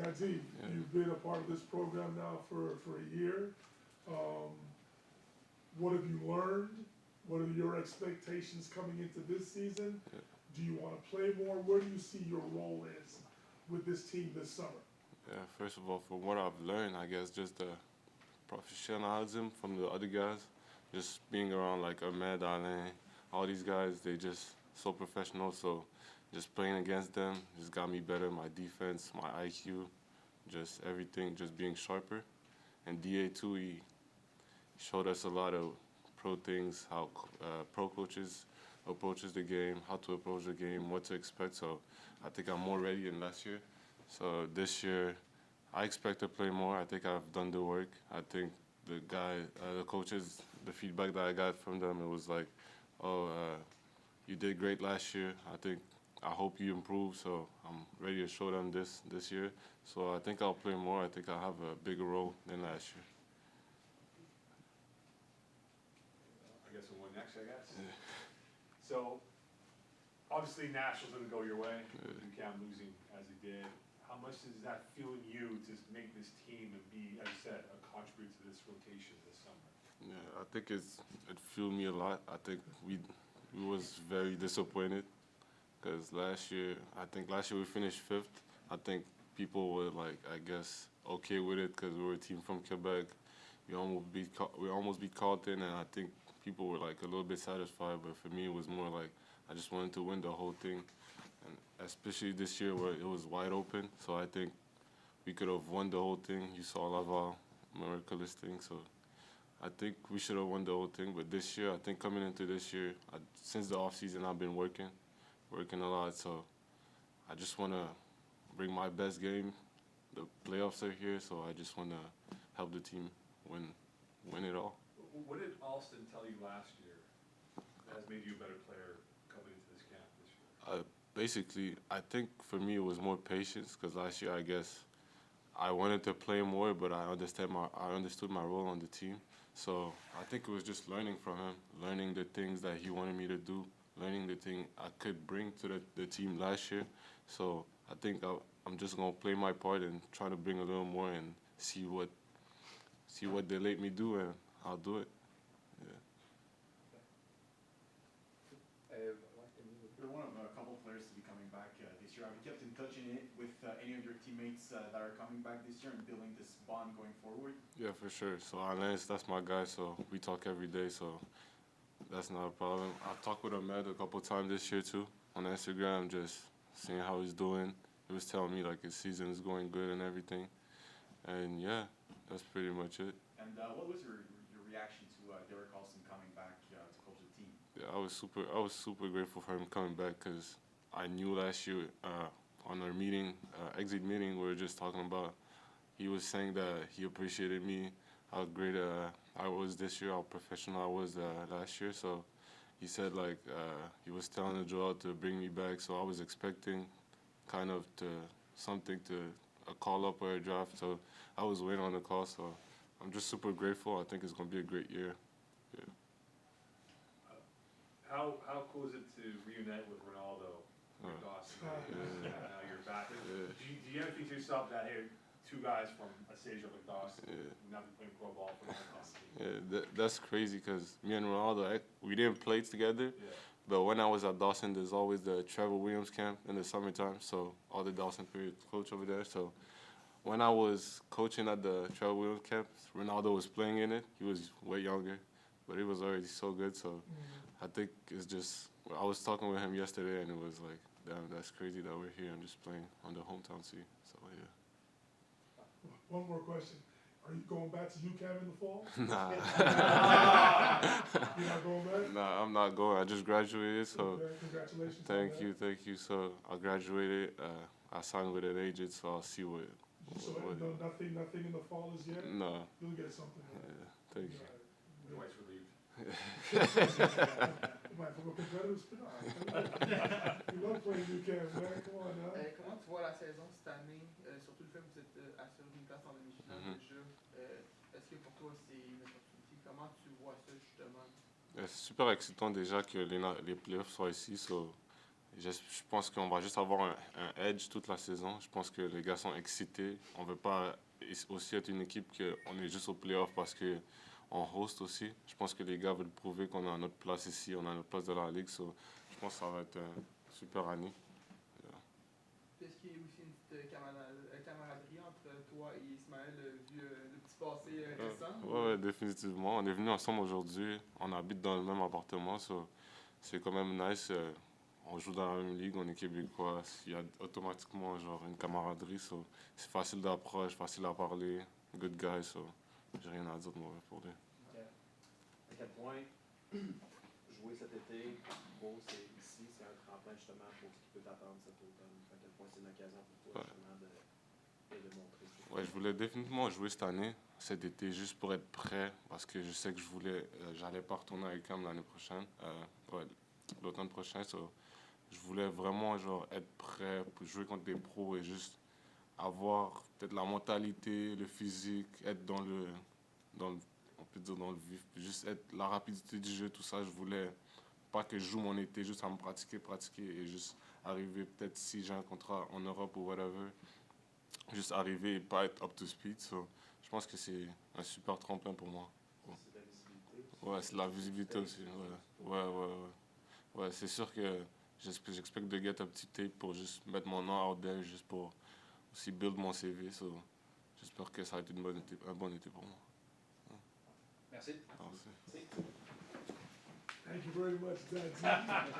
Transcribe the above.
Daddy, Yeah. you've been a part of this program now for a year. Um, what have you learned? What are your expectations coming into this season? Yeah. Do you want to play more? Where do you see your role is with this team this summer? Yeah, first of all, from what I've learned, I guess just the professionalism from the other guys, just being around like Ahmed, Alain, all these guys, they just so professional. So just playing against them just got me better. My defense, my IQ, just everything, just being sharper. And DA too, he showed us a lot of pro things, how pro coaches approaches the game, how to approach the game, what to expect. So I think I'm more ready than last year. So this year, I expect to play more. I think I've done the work. I think the coaches, the feedback that I got from them, it was like, oh, you did great last year. I hope you improve. So I'm ready to show them this year. So I think I'll play more. I think I'll have a bigger role than last year. I guess we'll next, I guess. Yeah. So, obviously Nationals didn't go your way, Yeah. UCAM losing as it did. How much does that fuel you to make this team and be, as you said, a contributor to this rotation this summer? Yeah, I think it fueled me a lot. I think we was very disappointed because last year we finished 5th. I think people were like, I guess, okay with it because we were a team from Quebec. We almost beat Carleton, and I think people were like a little bit satisfied. But for me, it was more like I just wanted to win the whole thing, and especially this year where it was wide open. So I think we could have won the whole thing. You saw Laval, miraculous thing. So I think we should have won the whole thing. But this year, I think coming into this year, since the off season, I've been working a lot. So I just want to bring my best game. The playoffs are here, so I just want to help the team win it all. What did Alston tell you last year that has made you a better player coming into this camp this year? Basically, I think for me it was more patience because last year I guess I wanted to play more, but I understood my role on the team. So I think it was just learning from him, learning the things that he wanted me to do, learning the thing I could bring to the team last year. So I think I'm just gonna play my part and try to bring a little more and see what they let me do, and I'll do it. You're one of a couple of players to be coming back this year. Have you kept in touch with any of your teammates that are coming back this year and building this bond going forward? Yeah, for sure. So Alain, that's my guy, so we talk every day, so that's not a problem. I talked with Ahmed a couple times this year too on Instagram, just seeing how he's doing. He was telling me like his season is going good and everything. And yeah, that's pretty much it. And what was your reaction to Derek Alston coming back to coach the team? Yeah, I was super grateful for him coming back because I knew last year on our meeting, exit meeting, we were just talking about. He was saying that he appreciated me, how great I was this year, how professional I was last year. So he said like he was telling Joel to bring me back. So I was expecting kind of a call up or a draft. So I was waiting on the call. So I'm just super grateful. I think it's gonna be a great year. Yeah. How cool is it to reunite with Ronaldo, with Dawson? Yeah. Now you're back. Yeah. Do you ever think to yourself that, hey, two guys from Asasia like Dawson, Yeah. now be playing pro ball for a long time? Yeah, that's crazy because me and Ronaldo, we didn't play together. Yeah. But when I was at Dawson, there's always the Trevor Williams camp in the summertime. So all the Dawson period coach over there. So when I was coaching at the Trevor Williams camp, Ronaldo was playing in it. He was way younger, but he was already so good. So I think it's just, I was talking with him yesterday and it was like, damn, that's crazy that we're here and just playing on the hometown team. So yeah. One more question. Are you going back to UCAM in the fall? Nah. You're not going back? Nah, I'm not going. I just graduated, so Okay, congratulations. on that. thank you. So I graduated. I signed with an agent, so I'll see what. So no, nothing in the fall is yet? No. You'll get something. Yeah, thank you. Your wife's relieved. Might from a competitive spin. You love playing UCAM, man. Come on now. Comment tu vois la saison cette année, surtout le fait que vous êtes assuré d'une place en demi-finale déjà? Est-ce que pour toi c'est une opportunité? Comment tu vois ça justement? C'est super excitant déjà que les playoffs soient ici. So Je pense qu'on va juste avoir un edge toute la saison. Je pense que les gars sont excités. On veut pas aussi être une équipe qu'on est juste au playoff parce qu'on host aussi. Je pense que les gars veulent prouver qu'on a notre place ici, on a notre place dans la ligue. So, je pense que ça va être une super année. Est-ce qu'il y a aussi une petite camaraderie entre toi et Ismaël, vu le petit passé récent? Ouais, définitivement. On est venus ensemble aujourd'hui. On habite dans le même appartement. So, c'est quand même nice. On joue dans la même ligue, on est québécois. Il y a automatiquement genre une camaraderie. So, c'est facile d'approche, facile à parler. Good guy. So, j'ai rien à dire de mauvais pour lui. Ok. À quel point jouer cet été, beau, c'est ici, c'est un tremplin justement pour ce qui peut t'attendre cet automne. À quel point c'est une occasion pour toi Ouais. justement de montrer. Ouais, je voulais définitivement jouer cette année, cet été, juste pour être prêt, parce que je sais que j'allais pas retourner à UQAM l'année prochaine, l'automne prochain. So, je voulais vraiment genre être prêt pour jouer contre des pros et juste avoir peut-être la mentalité, le physique, être dans le, on peut dire dans le vif, puis juste être la rapidité du jeu, tout ça. Je voulais pas que je joue mon été juste à me pratiquer et juste arriver peut-être si j'ai un contrat en Europe ou whatever. Juste arriver et pas être up to speed. So, je pense que c'est un super tremplin pour moi. C'est de la visibilité. Ouais, c'est de la visibilité aussi. Ouais, c'est sûr que j'expecte de get un petit tape pour juste mettre mon nom out there, juste pour aussi build mon CV. So, j'espère que ça va être un bon été pour moi. Merci. Merci. Thank you very much, Daddy.